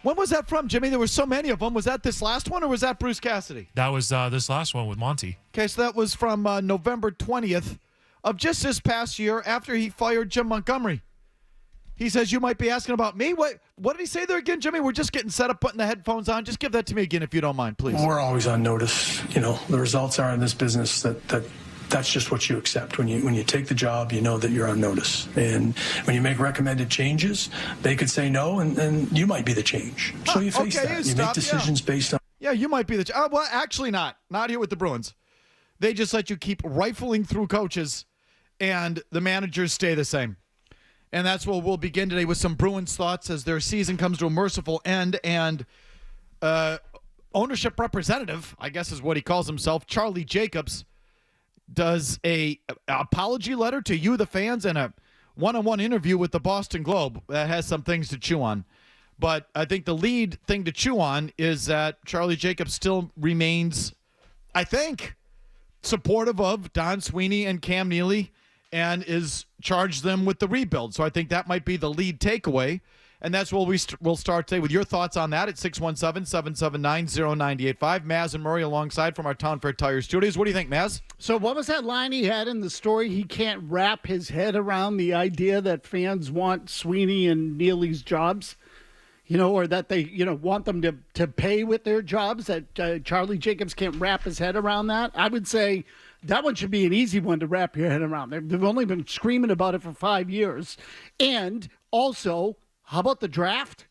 When was that from, Jimmy? There were so many of them. Was that this last one, or was that Bruce Cassidy? That was this last one with Monty. Okay, so that was from November 20th of just this past year after he fired Jim Montgomery. He says, you might be asking about me. What did he say there again, Jimmy? We're just getting set up, putting the headphones on. Just give that to me again if you don't mind, please. We're always on notice. The results are in this business that's just what you accept. When you take the job, you know that you're on notice. And when you make recommended changes, they could say no, and you might be the change. So you face that. You make decisions based on... Yeah, you might be the... well, actually not. Not here with the Bruins. They just let you keep rifling through coaches, and the managers stay the same. And that's where we'll begin today with some Bruins thoughts as their season comes to a merciful end. And ownership representative, I guess is what he calls himself, Charlie Jacobs, does a apology letter to you, the fans, and a one-on-one interview with the Boston Globe that has some things to chew on. But I think the lead thing to chew on is that Charlie Jacobs still remains, I think, supportive of Don Sweeney and Cam Neely and is charged them with the rebuild. So I think that might be the lead takeaway. And that's where we'll start today with your thoughts on that at 617-779-0985. Mazz and Murray alongside from our Town Fair Tire Studios. What do you think, Mazz? So what was that line he had in the story? He can't wrap his head around the idea that fans want Sweeney and Neely's jobs, or that they, want them to pay with their jobs, that Charlie Jacobs can't wrap his head around that. I would say that one should be an easy one to wrap your head around. They've only been screaming about it for 5 years. And also, how about the draft?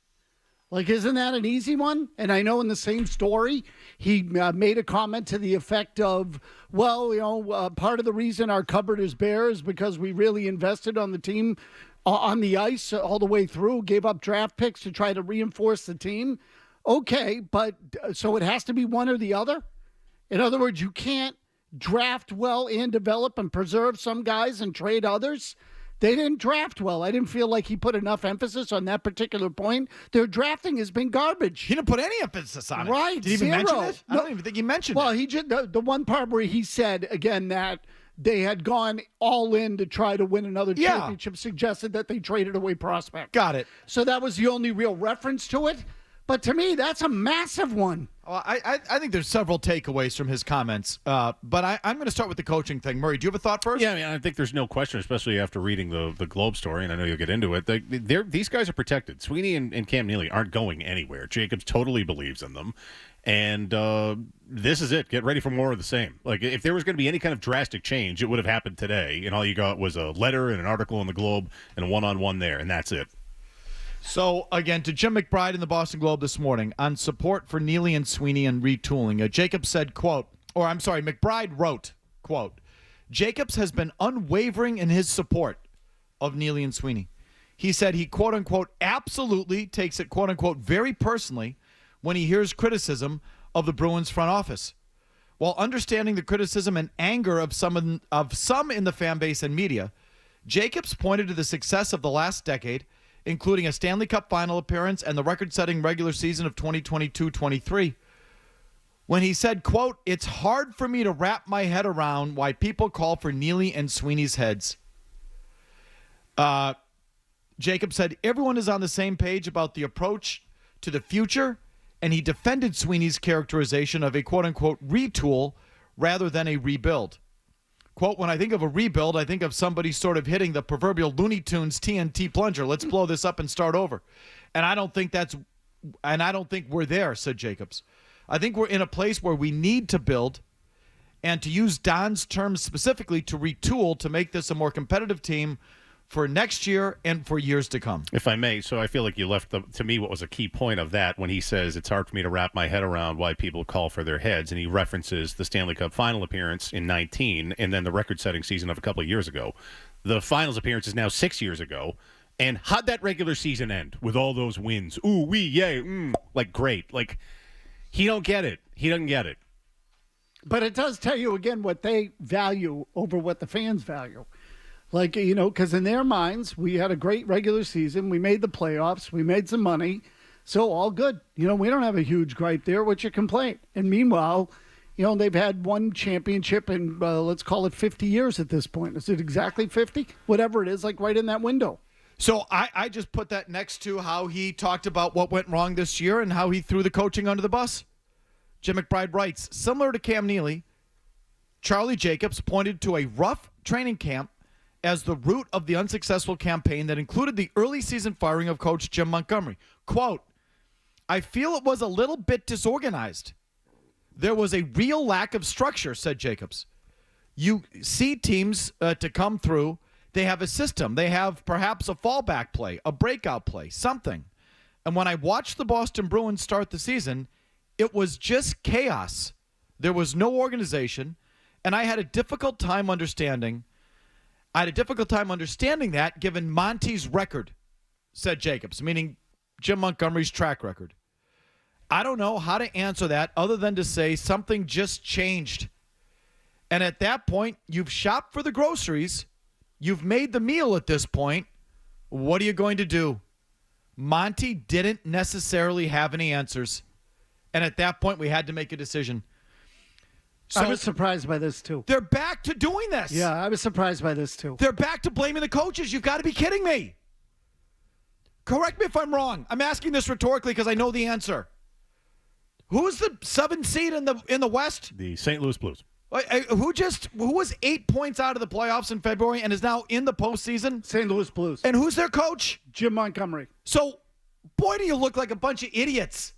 Isn't that an easy one? And I know in the same story, he made a comment to the effect of, part of the reason our cupboard is bare is because we really invested on the team on the ice all the way through, gave up draft picks to try to reinforce the team. Okay, but so it has to be one or the other? In other words, you can't draft well and develop and preserve some guys and trade others? They didn't draft well. I didn't feel like he put enough emphasis on that particular point. Their drafting has been garbage. He didn't put any emphasis on it. Right. Did he even mention it? I don't even think he mentioned it. Well, he just the one part where he said, again, that they had gone all in to try to win another championship suggested that they traded away prospects. Got it. So that was the only real reference to it. But to me, that's a massive one. Well, I think there's several takeaways from his comments, but I'm going to start with the coaching thing. Murray, do you have a thought first? Yeah, I think there's no question, especially after reading the Globe story, and I know you'll get into it. These guys are protected. Sweeney and Cam Neely aren't going anywhere. Jacobs totally believes in them, and this is it. Get ready for more of the same. If there was going to be any kind of drastic change, it would have happened today, and all you got was a letter and an article in the Globe and a one-on-one there, and that's it. So, again, to Jim McBride in the Boston Globe this morning on support for Neely and Sweeney and retooling, Jacobs said, McBride wrote, quote, Jacobs has been unwavering in his support of Neely and Sweeney. He said he, quote, unquote, absolutely takes it, quote, unquote, very personally when he hears criticism of the Bruins front office. While understanding the criticism and anger of some in the fan base and media, Jacobs pointed to the success of the last decade, including a Stanley Cup final appearance and the record-setting regular season of 2022-23, when he said, quote, it's hard for me to wrap my head around why people call for Neely and Sweeney's heads. Jacob said everyone is on the same page about the approach to the future, and he defended Sweeney's characterization of a quote-unquote retool rather than a rebuild. Quote, when I think of a rebuild, I think of somebody sort of hitting the proverbial Looney Tunes TNT plunger. Let's blow this up and start over. And I don't think we're there, said Jacobs. I think we're in a place where we need to build, and to use Don's terms specifically, to retool to make this a more competitive team for next year and for years to come. If I may, so I feel like you left, to me, what was a key point of that when he says it's hard for me to wrap my head around why people call for their heads, and he references the Stanley Cup final appearance in 19 and then the record-setting season of a couple of years ago. The finals appearance is now 6 years ago, and how'd that regular season end with all those wins? Ooh, wee, yay, great. He don't get it. He doesn't get it. But it does tell you, again, what they value over what the fans value. Because in their minds, we had a great regular season. We made the playoffs. We made some money. So all good. We don't have a huge gripe there. What's your complaint? And meanwhile, they've had one championship in, let's call it 50 years at this point. Is it exactly 50? Whatever it is, right in that window. So I just put that next to how he talked about what went wrong this year and how he threw the coaching under the bus. Jim McBride writes, similar to Cam Neely, Charlie Jacobs pointed to a rough training camp as the root of the unsuccessful campaign that included the early season firing of coach Jim Montgomery. Quote, I feel it was a little bit disorganized. There was a real lack of structure, said Jacobs. You see teams to come through. They have a system. They have perhaps a fallback play, a breakout play, something. And when I watched the Boston Bruins start the season, it was just chaos. There was no organization, and I had a difficult time understanding that given Monty's record, said Jacobs, meaning Jim Montgomery's track record. I don't know how to answer that other than to say something just changed. And at that point, you've shopped for the groceries. You've made the meal at this point. What are you going to do? Monty didn't necessarily have any answers. And at that point, we had to make a decision. So I was surprised by this, too. They're back to doing this. Yeah, I was surprised by this, too. They're back to blaming the coaches. You've got to be kidding me. Correct me if I'm wrong. I'm asking this rhetorically because I know the answer. Who's the 7th seed in the West? The St. Louis Blues. Who was 8 points out of the playoffs in February and is now in the postseason? St. Louis Blues. And who's their coach? Jim Montgomery. So, boy, do you look like a bunch of idiots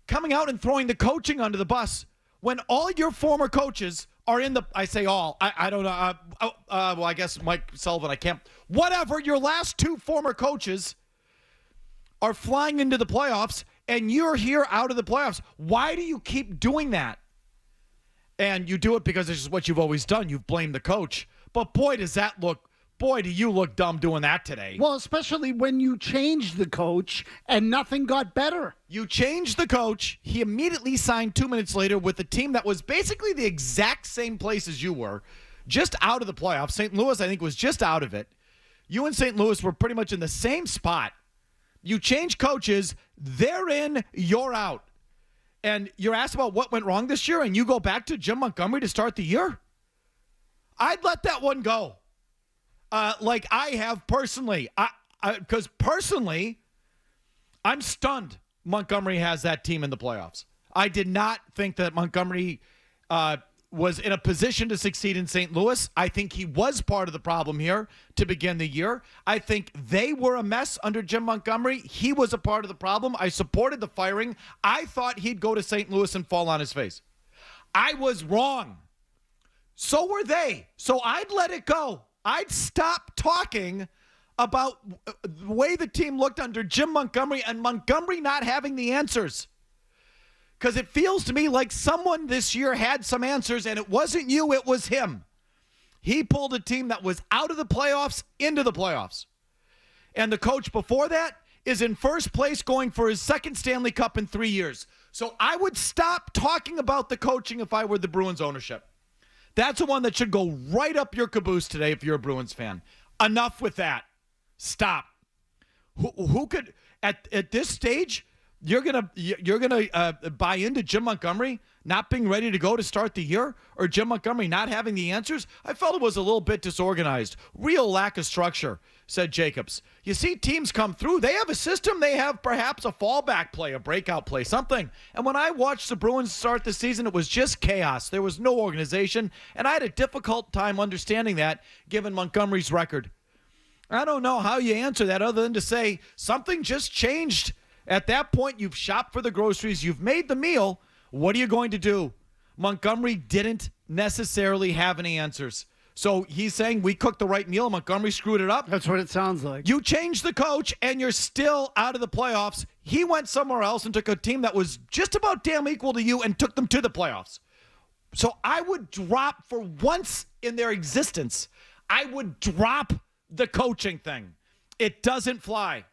coming out and throwing the coaching under the bus when all your former coaches are in the, I say all, I don't know, well, I guess Mike Sullivan, I can't, whatever, your last 2 former coaches are flying into the playoffs and you're here out of the playoffs. Why do you keep doing that? And you do it because it's just what you've always done. You've blamed the coach. But boy, do you look dumb doing that today. Well, especially when you changed the coach and nothing got better. You changed the coach. He immediately signed 2 minutes later with a team that was basically the exact same place as you were, just out of the playoffs. St. Louis, I think, was just out of it. You and St. Louis were pretty much in the same spot. You change coaches, they're in, you're out. And you're asked about what went wrong this year, and you go back to Jim Montgomery to start the year? I'd let that one go. Like I have personally. Because personally, I'm stunned Montgomery has that team in the playoffs. I did not think that Montgomery was in a position to succeed in St. Louis. I think he was part of the problem here to begin the year. I think they were a mess under Jim Montgomery. He was a part of the problem. I supported the firing. I thought he'd go to St. Louis and fall on his face. I was wrong. So were they. So I'd let it go. I'd stop talking about the way the team looked under Jim Montgomery and Montgomery not having the answers. Because it feels to me like someone this year had some answers, and it wasn't you, it was him. He pulled a team that was out of the playoffs into the playoffs. And the coach before that is in first place going for his 2nd Stanley Cup in 3 years. So I would stop talking about the coaching if I were the Bruins ownership. That's the one that should go right up your caboose today if you're a Bruins fan. Enough with that. Stop. Who could, at this stage, you're gonna buy into Jim Montgomery not being ready to go to start the year, or Jim Montgomery not having the answers? I felt it was a little bit disorganized. Real lack of structure, said Jacobs. You see teams come through. They have a system. They have perhaps a fallback play, a breakout play, something. And when I watched the Bruins start the season, it was just chaos. There was no organization, and I had a difficult time understanding that given Montgomery's record. I don't know how you answer that other than to say something just changed. At that point, you've shopped for the groceries. You've made the meal. What are you going to do? Montgomery didn't necessarily have any answers. So he's saying we cooked the right meal. Montgomery screwed it up. That's what it sounds like. You changed the coach, and you're still out of the playoffs. He went somewhere else and took a team that was just about damn equal to you and took them to the playoffs. So I would drop, for once in their existence, I would drop the coaching thing. It doesn't fly.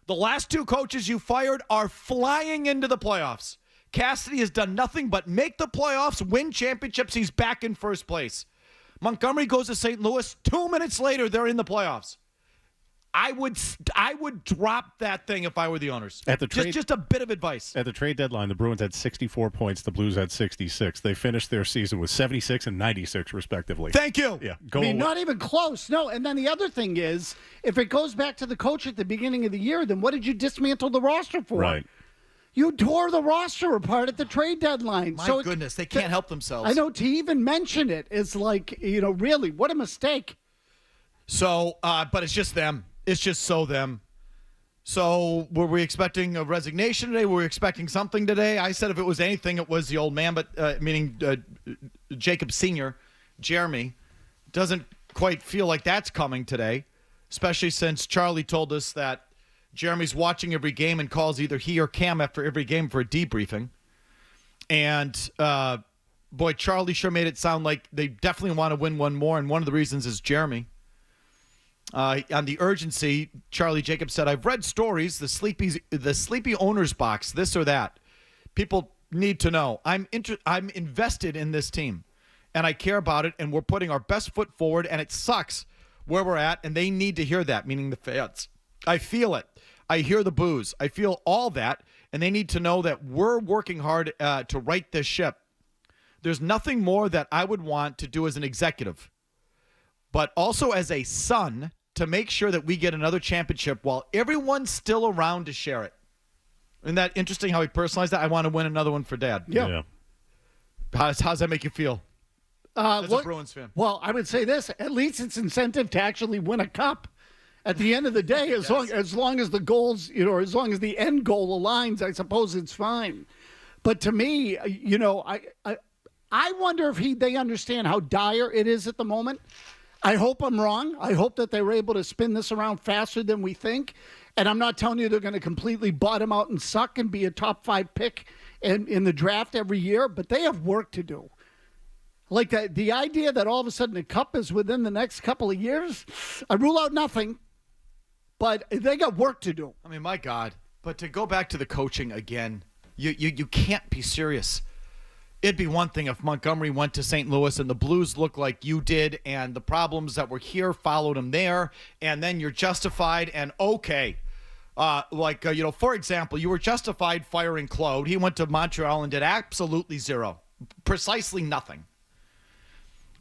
The last 2 coaches you fired are flying into the playoffs. Cassidy has done nothing but make the playoffs, win championships. He's back in first place. Montgomery goes to St. Louis. 2 minutes later, they're in the playoffs. I would drop that thing if I were the owners. At the trade, just a bit of advice. At the trade deadline, the Bruins had 64 points. The Blues had 66. They finished their season with 76 and 96, respectively. Thank you. Yeah, not even close. No, and then the other thing is, if it goes back to the coach at the beginning of the year, then what did you dismantle the roster for? Right. You tore the roster apart at the trade deadline. My goodness, they can't help themselves. I know, to even mention it is like, really, what a mistake. So, but it's just them. It's just so them. So were we expecting a resignation today? Were we expecting something today? I said if it was anything, it was the old man, but meaning Jacob Sr., Jeremy. Doesn't quite feel like that's coming today, especially since Charlie told us that Jeremy's watching every game and calls either he or Cam after every game for a debriefing. And, boy, Charlie sure made it sound like they definitely want to win one more, and one of the reasons is Jeremy. On the urgency, Charlie Jacobs said, I've read stories, the sleepy owner's box, this or that. People need to know. I'm invested in this team, and I care about it, and we're putting our best foot forward, and it sucks where we're at, and they need to hear that, meaning the fans. I feel it. I hear the boos. I feel all that, and they need to know that we're working hard to right this ship. There's nothing more that I would want to do as an executive, but also as a son, to make sure that we get another championship while everyone's still around to share it. Isn't that interesting how he personalized that? I want to win another one for Dad. Yeah. How's that make you feel? As a Bruins fan. Well, I would say this. At least it's incentive to actually win a cup. At the end of the day, as long as the goals, as long as the end goal aligns, I suppose it's fine. But to me, I wonder if they understand how dire it is at the moment. I hope I'm wrong. I hope that they were able to spin this around faster than we think. And I'm not telling you they're going to completely bottom out and suck and be a top 5 pick in the draft every year, but they have work to do. Like the idea that all of a sudden the cup is within the next couple of years, I rule out nothing, but they got work to do. I mean, my God. But to go back to the coaching again, you can't be serious. It'd be one thing if Montgomery went to St. Louis and the Blues looked like you did and the problems that were here followed him there, and then you're justified and okay. For example, you were justified firing Claude. He went to Montreal and did absolutely zero. Precisely nothing.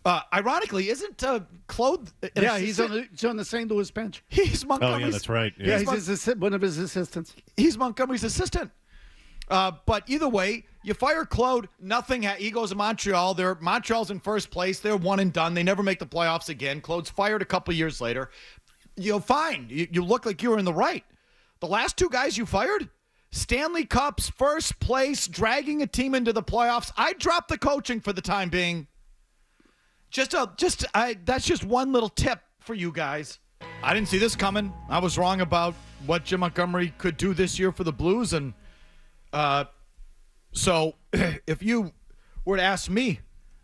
Ironically, isn't Claude? He's on the St. Louis bench. He's Montgomery's. Oh, yeah, that's right. Yeah, he's one of his assistants. He's Montgomery's assistant. But either way, you fire Claude, nothing. He goes to Montreal. Montreal's in first place. They're one and done. They never make the playoffs again. Claude's fired a couple years later. Fine. You look like you were in the right. The last two guys you fired, Stanley Cups, first place, dragging a team into the playoffs. I dropped the coaching for the time being. That's just one little tip for you guys. I didn't see this coming. I was wrong about what Jim Montgomery could do this year for the Blues, and so if you were to ask me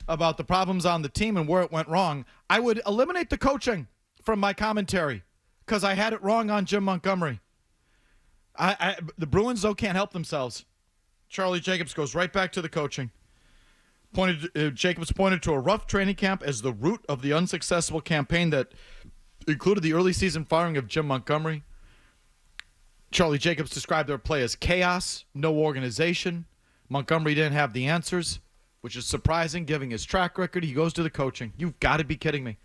about the problems on the team and where it went wrong, I would eliminate the coaching from my commentary because I had it wrong on Jim Montgomery. The Bruins, though, can't help themselves. Charlie Jacobs goes right back to the coaching. Jacobs pointed to a rough training camp as the root of the unsuccessful campaign that included the early season firing of Jim Montgomery. Charlie Jacobs described their play as chaos, no organization. Montgomery didn't have the answers, which is surprising given his track record. He goes to the coaching. You've got to be kidding me.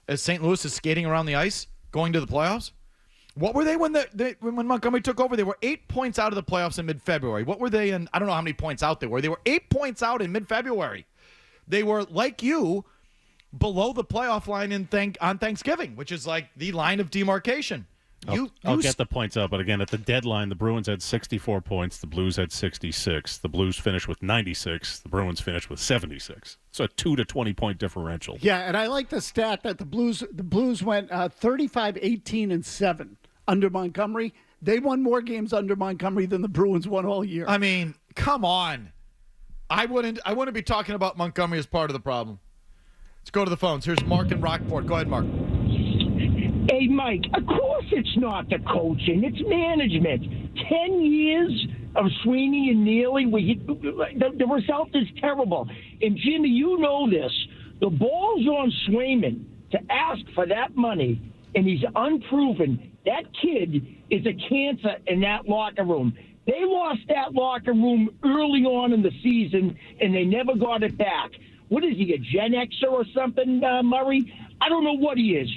As St. Louis is skating around the ice, going to the playoffs? What were they when Montgomery took over? They were 8 points out of the playoffs in mid-February. What were they in? I don't know how many points out they were. They were 8 points out in mid-February. They were, like you, below the playoff line on Thanksgiving, which is like the line of demarcation. I'll get the points up, but again, at the deadline, the Bruins had 64 points. The Blues had 66. The Blues finished with 96. The Bruins finished with 76. So a 2 to 20-point differential. Yeah, and I like the stat that the Blues went 35-18-7 under Montgomery. They won more games under Montgomery than the Bruins won all year. I mean, come on. I wouldn't be talking about Montgomery as part of the problem. Let's go to the phones. Here's Mark in Rockport. Go ahead, Mark. Hey, Mike, of course it's not the coaching. It's management. 10 years of Sweeney and Neely, the result is terrible. And, Jimmy, you know this. The ball's on Swayman to ask for that money, and he's unproven. That kid is a cancer in that locker room. They lost that locker room early on in the season, and they never got it back. What is he, a Gen Xer or something, Murray? I don't know what he is.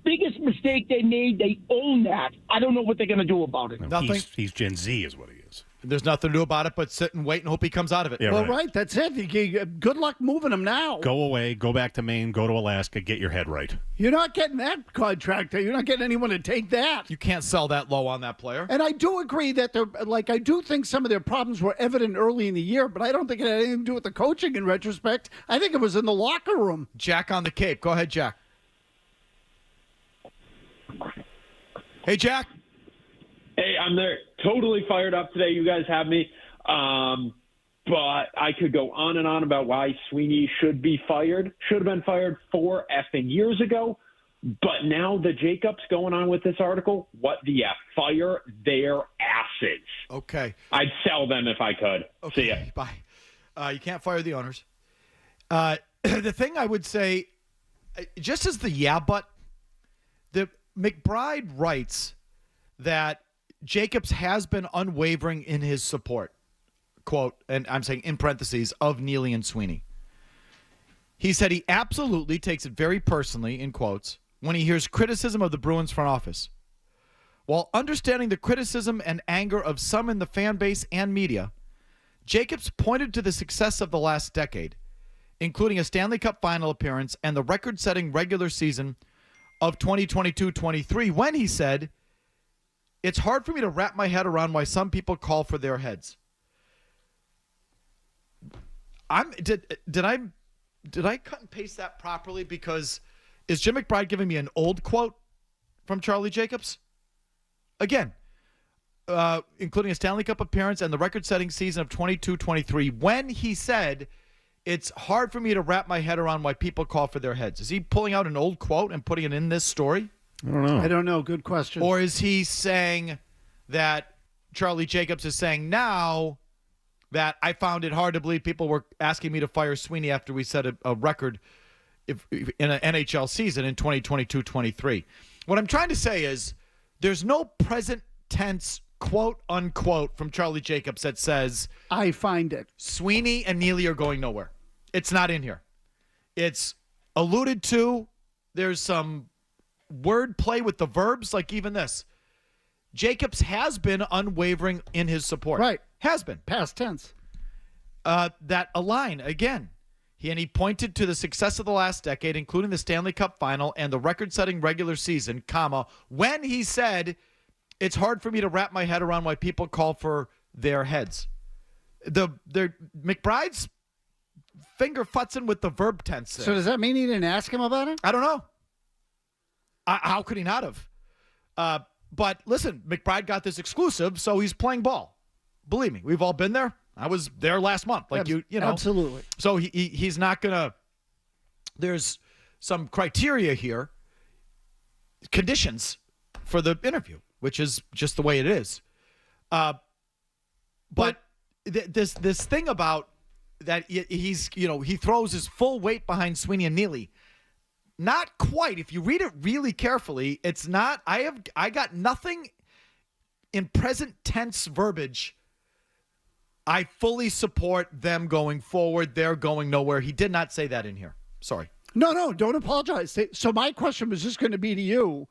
Biggest mistake they made, they own that. I don't know what they're going to do about it. No, he's Gen Z is what he is. There's nothing to do about it but sit and wait and hope he comes out of it. Yeah, Well, right. That's it. Good luck moving him now. Go away. Go back to Maine. Go to Alaska. Get your head right. You're not getting that contract. You're not getting anyone to take that. You can't sell that low on that player. And I do agree that I do think some of their problems were evident early in the year, but I don't think it had anything to do with the coaching in retrospect. I think it was in the locker room. Jack on the Cape. Go ahead, Jack. Hey, Jack. Hey, I'm there. Totally fired up today. You guys have me. But I could go on and on about why Sweeney should be fired. Should have been fired 4 effing years ago. But now the Jacobs going on with this article, what the F? Fire their asses. Okay. I'd sell them if I could. Okay. See ya. Bye. You can't fire the owners. The thing I would say, just as the but the McBride writes that Jacobs has been unwavering in his support, quote, and I'm saying in parentheses, of Neely and Sweeney. He said he absolutely takes it very personally, in quotes, when he hears criticism of the Bruins front office. While understanding the criticism and anger of some in the fan base and media, Jacobs pointed to the success of the last decade, including a Stanley Cup final appearance and the record-setting regular season of 2022-23, when he said, "It's hard for me to wrap my head around why some people call for their heads." Did I cut and paste that properly? Because is Jim McBride giving me an old quote from Charlie Jacobs? Again, including a Stanley Cup appearance and the record-setting season of 22-23, when he said, "It's hard for me to wrap my head around why people call for their heads." Is he pulling out an old quote and putting it in this story? I don't know. Good question. Or is he saying that Charlie Jacobs is saying now that I found it hard to believe people were asking me to fire Sweeney after we set a record in an NHL season in 2022-23? What I'm trying to say is there's no present tense quote unquote from Charlie Jacobs that says I find it. Sweeney and Neely are going nowhere. It's not in here. It's alluded to. There's some word play with the verbs, like even this. Jacobs has been unwavering in his support. Right. Has been. Past tense. That align again. He pointed to the success of the last decade, including the Stanley Cup final and the record-setting regular season, comma, when he said, "It's hard for me to wrap my head around why people call for their heads." McBride's finger futzing with the verb tense there. So does that mean he didn't ask him about it? I don't know. How could he not have? But listen, McBride got this exclusive, so he's playing ball. Believe me, we've all been there. I was there last month. Like you know. Absolutely. So he's not gonna. There's some criteria here, conditions for the interview, which is just the way it is. But this thing about that he's he throws his full weight behind Sweeney and Neely. Not quite. If you read it really carefully, it's not. I got nothing in present tense verbiage. I fully support them going forward. They're going nowhere. He did not say that in here. Sorry. No, don't apologize. So my question was just going to be to you.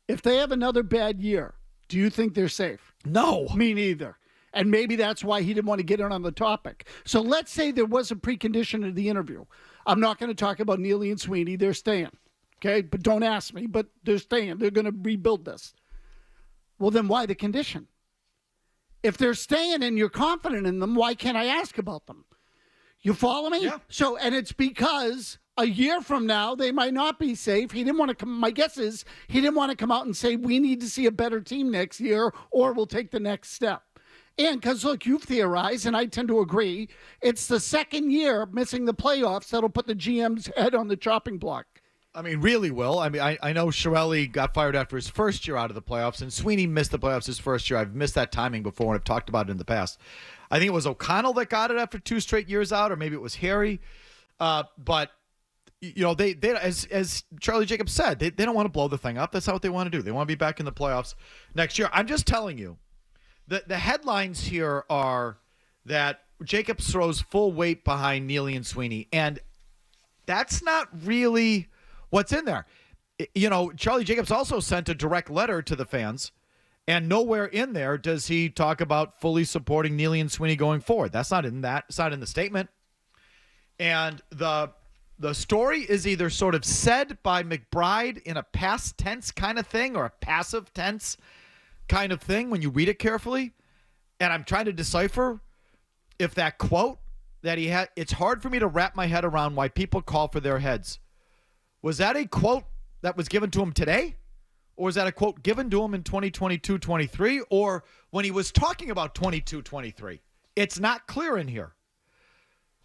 If they have another bad year, do you think they're safe? No. Me neither. And maybe that's why he didn't want to get in on the topic. So let's say there was a precondition of the interview. I'm not going to talk about Neely and Sweeney. They're staying. Okay? But don't ask me. But they're staying. They're going to rebuild this. Well, then why the condition? If they're staying and you're confident in them, why can't I ask about them? You follow me? Yeah. So, and it's because a year from now, they might not be safe. He didn't want to come. My guess is he didn't want to come out and say, we need to see a better team next year or we'll take the next step. And because, look, you've theorized, and I tend to agree, it's the second year missing the playoffs that'll put the GM's head on the chopping block. I mean, really will. I mean, I know Chiarelli got fired after his first year out of the playoffs, and Sweeney missed the playoffs his first year. I've missed that timing before, and I've talked about it in the past. I think it was O'Connell that got it after 2 straight years out, or maybe it was Harry. But they as Charlie Jacobs said, they don't want to blow the thing up. That's not what they want to do. They want to be back in the playoffs next year. I'm just telling you, the headlines here are that Jacobs throws full weight behind Neely and Sweeney, and that's not really what's in there. Charlie Jacobs also sent a direct letter to the fans, and nowhere in there does he talk about fully supporting Neely and Sweeney going forward. That's not in that. It's not in the statement. And the story is either sort of said by McBride in a past tense kind of thing or a passive tense kind of thing when you read it carefully. And I'm trying to decipher if that quote that he had, it's hard for me to wrap my head around why people call for their heads. Was that a quote that was given to him today? Or was that a quote given to him in 2022-23? Or when he was talking about 22-23? It's not clear in here.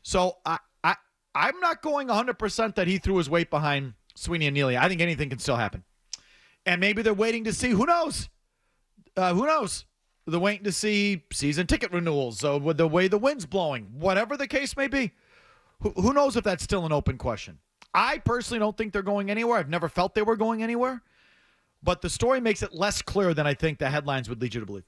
So I'm not going 100% that he threw his weight behind Sweeney and Neely. I think anything can still happen. And maybe they're waiting to see. Who knows? Who knows? They're waiting to see season ticket renewals, with the way the wind's blowing, whatever the case may be. Who knows if that's still an open question? I personally don't think they're going anywhere. I've never felt they were going anywhere. But the story makes it less clear than I think the headlines would lead you to believe.